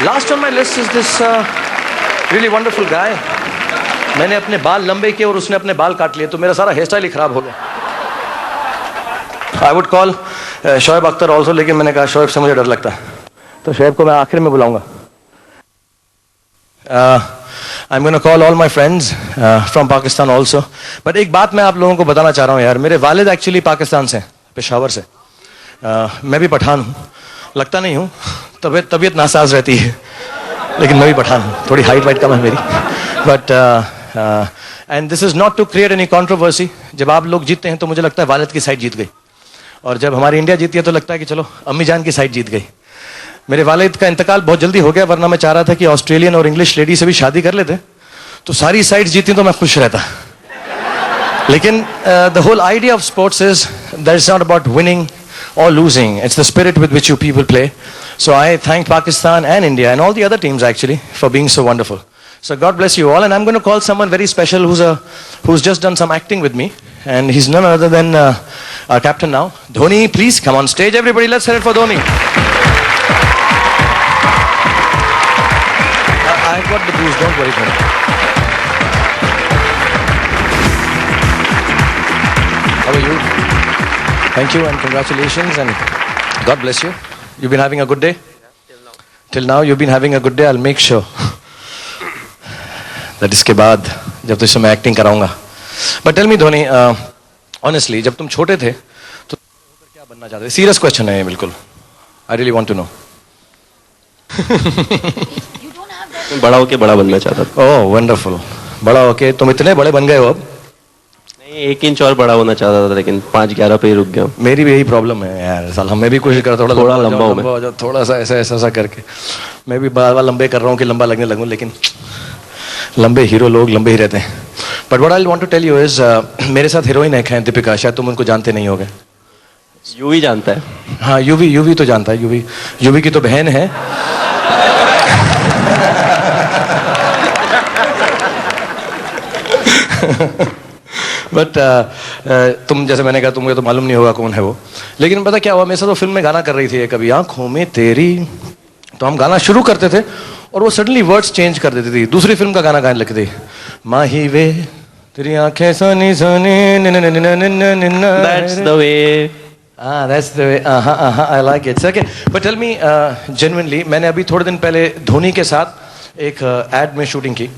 Last on my list is this really wonderful guy. मैंने अपने बाल लंबे किए और उसने अपने बाल काट लिए, तो मेरा सारा हेयर स्टाइल ही खराब हो गया. I would call Shoaib Akhtar also, लेकिन मैंने कहा शोएब से मुझे डर लगता है, तो शोएब को मैं आखिर में बुलाऊंगा. I'm going to call all my friends from Pakistan also. But एक बात मैं आप लोगों को बताना चाह रहा हूँ यार, मेरे वालिद एक्चुअली पाकिस्तान से, पेशावर से. मैं भी पठान हूँ, लगता नहीं हूँ, तबीयत नासाज रहती है, लेकिन मैं भी पठान हूँ, थोड़ी हाइट वाइट कम है मेरी. But and this is not to create any controversy. जब आप लोग जीतते हैं तो मुझे लगता है वालिद की साइड जीत गई, और जब हमारी इंडिया जीती है तो लगता है कि चलो अम्मी जान की साइड जीत गई. मेरे वालिद का इंतकाल बहुत जल्दी हो गया, वरना मैं चाह रहा था कि ऑस्ट्रेलियन और इंग्लिश लेडी से भी शादी कर लेते, तो सारी साइड जीती तो मैं खुश रहता. लेकिन the whole idea of sports is that is not about winning or losing. It's the spirit with which you people play. So I thank Pakistan and India and all the other teams actually for being so wonderful. So God bless you all, and I'm going to call someone very special who's just done some acting with me, and he's none other than our captain now. Dhoni, please come on stage, everybody. Let's hear it for Dhoni. I've got the booze, don't worry, Dhoni. How are you? Thank you and congratulations and God bless you. You've been having a good day? Till now you've been having a good day. I'll make sure that इसके बाद जब तुझसे मैं acting कराऊंगा. But tell me Dhoni, honestly, जब तुम छोटे थे तो क्या बनना चाहते थे? Serious question है ये बिल्कुल. I really want to know. बड़ा होके बड़ा बनना चाहता था. Oh, wonderful. बड़ा होके तुम इतने बड़े बन गए हो अब? 1 इंच और बड़ा होना चाहता था, लेकिन 5'11" पे ही रुक गया. मेरी भी यही प्रॉब्लम है यार, साल हमें भी कोशिश कर थोड़ा लंबा हो जाओ, थोड़ा सा ऐसा करके. मैं भी बार लंबे कर रहा हूँ कि लंबा लगने लगूं, लेकिन लंबे हीरो लोग लंबे ही रहते हैं. But what I want to tell you is, मेरे साथ हीरोइन है दीपिका, शायद तुम उनको जानते नहीं होगे. यूवी जानता है. हाँ, यूवी तो जानता है. यूवी की तो बहन है. बट तुम जैसे मैंने कहा, तुमको तो मालूम नहीं होगा कौन है वो. लेकिन पता क्या हुआ, मेरे साथ तो फिल्म में गाना कर रही थी कभी, आंखों में तेरी, तो हम गाना शुरू करते थे और वो सडनली वर्ड्स चेंज कर देती थी, दूसरी फिल्म का गाना गाने लगती थी. माही वे तेरी आंखें Soni Soni, That's the way. That's the way. I like it. Okay, but tell me genuinely, मैंने अभी थोड़े दिन पहले धोनी के साथ एक एड में शूटिंग की,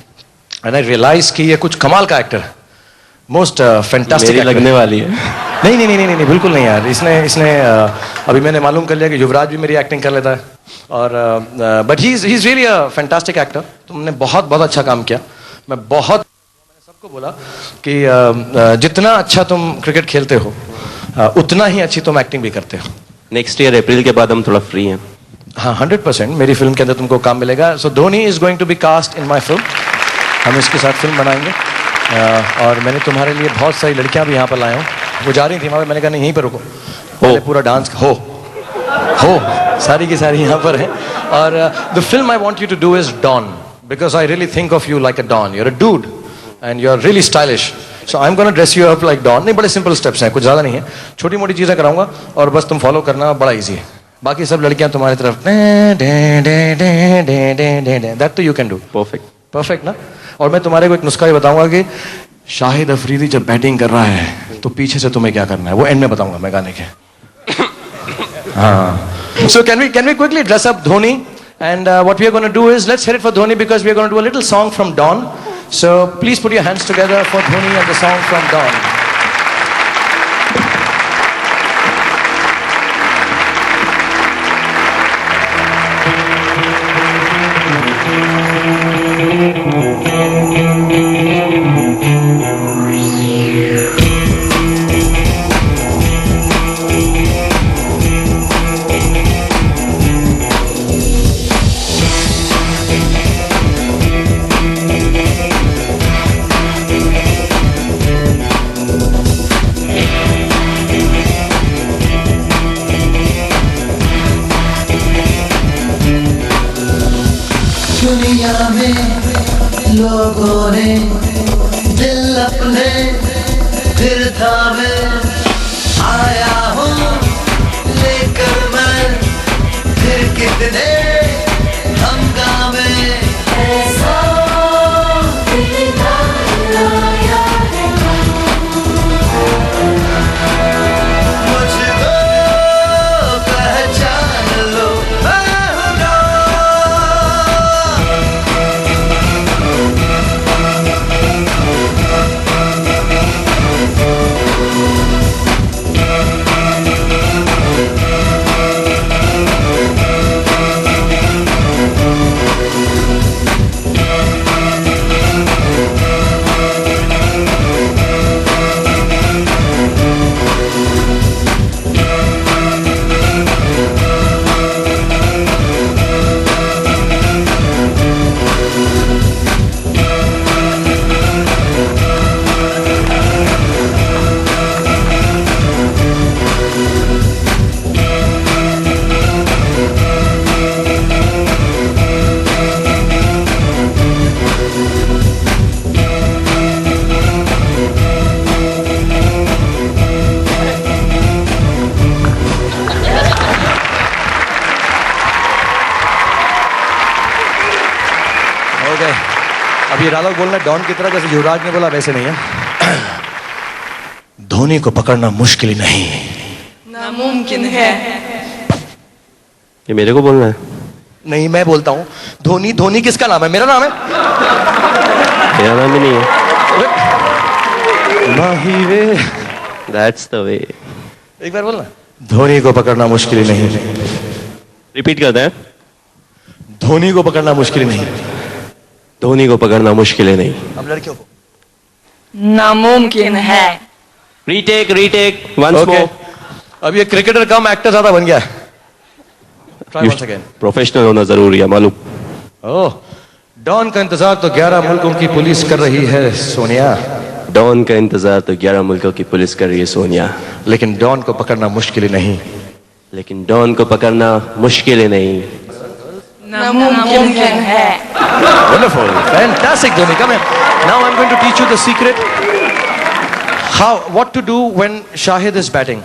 and I realized कि ये कुछ कमाल का एक्टर है. मोस्ट फैंटास्टिक लगने वाली है. नहीं बिल्कुल नहीं यार. इसने अभी मैंने मालूम कर लिया कि युवराज भी मेरी एक्टिंग कर लेता है, और but he is really a fantastic actor. तुमने बहुत अच्छा काम किया. मैंने सबको बोला कि जितना अच्छा तुम क्रिकेट खेलते हो उतना ही अच्छी तुम एक्टिंग भी करते हो. नेक्स्ट ईयर अप्रैल के बाद हम थोड़ा फ्री हैं. हाँ, 100% मेरी फिल्म के अंदर तुमको काम मिलेगा. So Dhoni is going to be cast in my film. हम इसके साथ फिल्म बनाएंगे, और मैंने तुम्हारे लिए बहुत सारी लड़कियां भी यहाँ पर लाया हूँ. वो जा रही थी वहाँ पे, मैंने कहा नहीं यहीं पर रुको, पहले पूरा डांस हो सारी की सारी यहाँ पर है. और the film I want you to do is Don, because I really think of you like a Don. You are a dude and you are really stylish. So I am gonna dress you up like Don. नहीं, बड़े simple steps हैं, कुछ ज़्यादा नहीं है, छोटी मोटी चीज़ें कराऊंगा और बस तुम फॉलो करना, बड़ा ईजी है. बाकी सब लड़कियाँ तुम्हारी तरफ, दैट तो यू कैन डू. परफेक्ट ना. और मैं तुम्हारे को एक नुस्खा ही बताऊंगा कि शाहिद अफरीदी जब बैटिंग कर रहा है तो पीछे से तुम्हें क्या करना है, वो एंड में बताऊंगा मैं गाने के. हाँ. So can we quickly dress up Dhoni, and what we are gonna do is let's hear it for Dhoni, because we are gonna do a little song from Don. So please put your hands together for Dhoni and the song from Don. दुनिया में लोगों ने दिल अपने फिर थामे, आया हूँ लेकर मैं फिर कितने हम अब ये डायलॉग बोलना डॉन की तरह जैसे युवराज ने बोला वैसे नहीं है। धोनी को पकड़ना मुश्किल ही नहीं, नामुमकिन है। ये मेरे को बोलना है? नहीं मैं बोलता हूं धोनी। धोनी किसका नाम है? मेरा नाम है। मेरा नाम ही नहीं है। Mahi way. That's the way. एक बार बोलना, धोनी को पकड़ना मुश्किल ही नहीं। रिपीट करते हैं। धोनी को पकड़ना मुश्किल ही नहीं। धोनी को पकड़ना मुश्किल है नहीं। अब लड़कियों को नामुमकिन है। Retake retake once Okay. More. अब ये क्रिकेटर कम एक्टर ज्यादा बन गया है। Try once again. प्रोफेशनल होना जरूरी है, मालूम? ओह, डॉन का इंतजार तो 11 मुल्कों की पुलिस कर रही है सोनिया, डॉन का इंतजार तो 11 मुल्कों की पुलिस कर रही है सोनिया, लेकिन डॉन को पकड़ना मुश्किल ही नहीं। लेकिन डॉन को पकड़ना मुश्किल ही नहीं। नामुमकिन है। Wonderful, fantastic, Dhoni. Come here. Now I'm going to teach you the secret. What to do when Shahid is batting.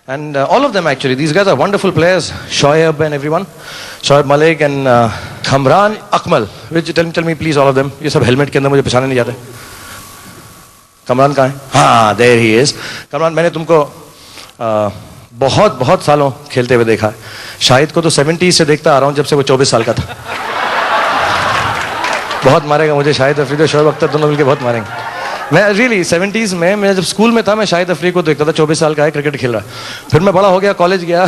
And all of them actually, these guys are wonderful players. Shoaib and everyone. Shoaib Malik and Kamran Akmal. Tell me please all of them. ये सब helmet के अंदर मुझे पहचाने नहीं जाते। कमरान कहाँ है? हाँ, there he is. कमरान, मैंने तुमको बहुत बहुत सालों खेलते हुए देखा है। शाहिद को तो 70s से देखता आ रहा हूँ, जब से वो 24 साल का था। बहुत मारेगा मुझे शाहिद अफरीदी और शोएब अख्तर दोनों मिलकर बहुत मारेंगे। मैं रियली 70s में, मैं जब स्कूल में था, मैं शाहिद अफरीदी को देखता था, 24 साल का है, क्रिकेट खेल रहा है। फिर मैं बड़ा हो गया, कॉलेज गया,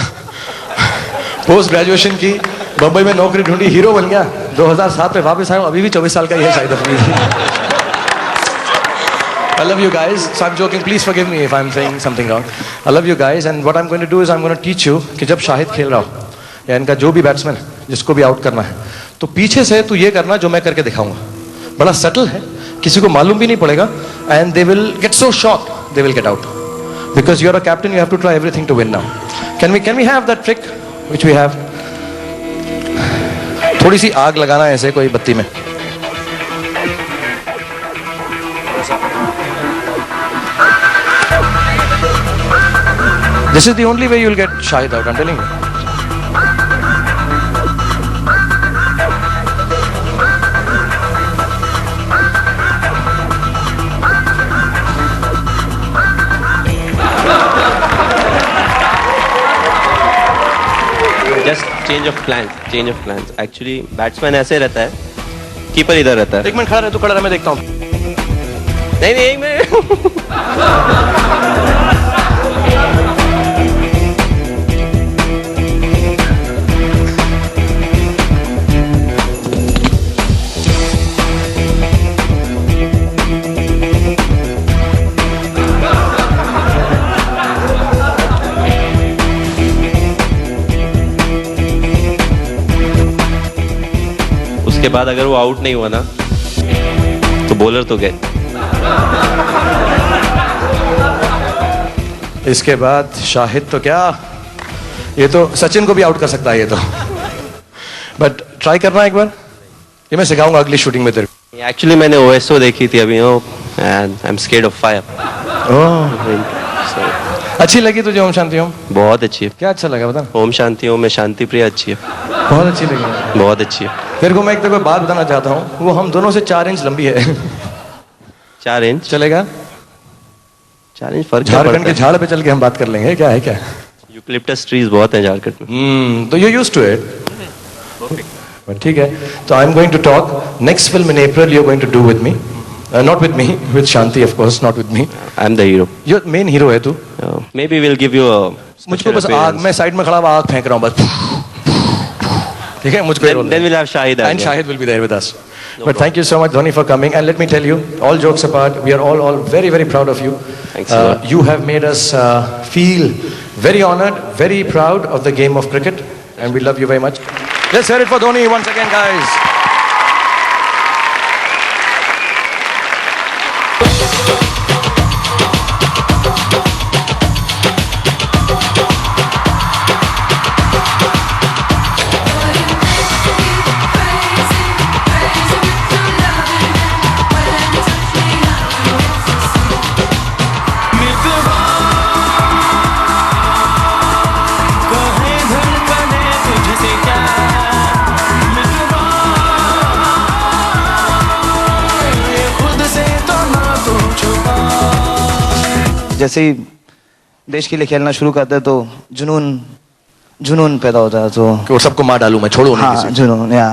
पोस्ट ग्रेजुएशन की, बम्बई में नौकरी ढूंढी, हीरो बन गया। 2007 में वापस आया, अभी भी 24 साल का ही है Shahid Afridi. I love you guys. So I'm joking. Please forgive me if I'm saying something wrong. I love you guys, and what I'm going to do is I'm going to teach you कि जब शाहिद खेल रहा हो या इनका जो भी batsman जिसको भी आउट करना है, तो पीछे से तू ये करना जो मैं करके दिखाऊंगा। बड़ा सटल है, किसी को मालूम भी नहीं पड़ेगा, and they will get so shocked they will get out because you're a captain. You have to try everything to win now. Can we have that trick which we have? थोड़ी सी आग लगाना है ऐसे कोई बत्ती में। This is the only way you'll get Shahid out, I'm telling you. Just change of plan. Actually batsman ऐसे रहता है, कीपर इधर रहता है। एक मिनट खड़ा रहे, तू खड़ा रहे, मैं देखता हूँ। नहीं नहीं, मैं उसके बाद अगर वो आउट नहीं हुआ ना, तो बॉलर तो गए। इसके बाद शाहिद तो क्या, ये तो सचिन को भी आउट कर सकता है ये तो। बट ट्राई करना एक बार, ये मैं सिखाऊंगा अगली शूटिंग में तेरे को। एक्चुअली मैंने ओएसओ देखी थी अभी, and I am scared of fire. अच्छी लगी तुझे ओम शांति ओम? बहुत अच्छी है। क्या अच्छा लगा बता? ओम शांति ओम में शांति प्रिया अच्छी है, बहुत अच्छी लगी। बहुत अच्छी है। तेरे को मैं एक तेरे को बात बताना चाहता हूँ, वो हम दोनों से 4 इंच लंबी है। 4 इंच चलेगा? 4 इंच फर्क क्या झारखंड पड़ता के है? झाड़ पे चल के हम बात कर लेंगे, क्या है क्या? यूकलिप्टस ट्रीज बहुत हैं झारखंड में। तो यू यूज्ड टू इट। ठीक है, तो I am going to talk next film in April, you are going to do with me, not with me, with Shanti of course, not with me. I am the hero. You main hero है तू। May be will give you मुझको बस आग, मैं side में खड़ा हुआ आग फेंक रहा हूँ बस, ठीक है? मुझको then we'll have Shahid as and well. Shahid will be there with us. But thank you so much, Dhoni, for coming. And let me tell you, all jokes apart, we are all very, very proud of you. Thanks a lot. You have made us feel very honored, very proud of the game of cricket, and we love you very much. Let's hear it for Dhoni once again, guys. जैसे ही देश के लिए खेलना शुरू करते हैं तो जुनून जुनून पैदा होता है, तो कि वो सबको मार डालूं मैं, छोड़ू नहीं हाँ किसी को। जुनून या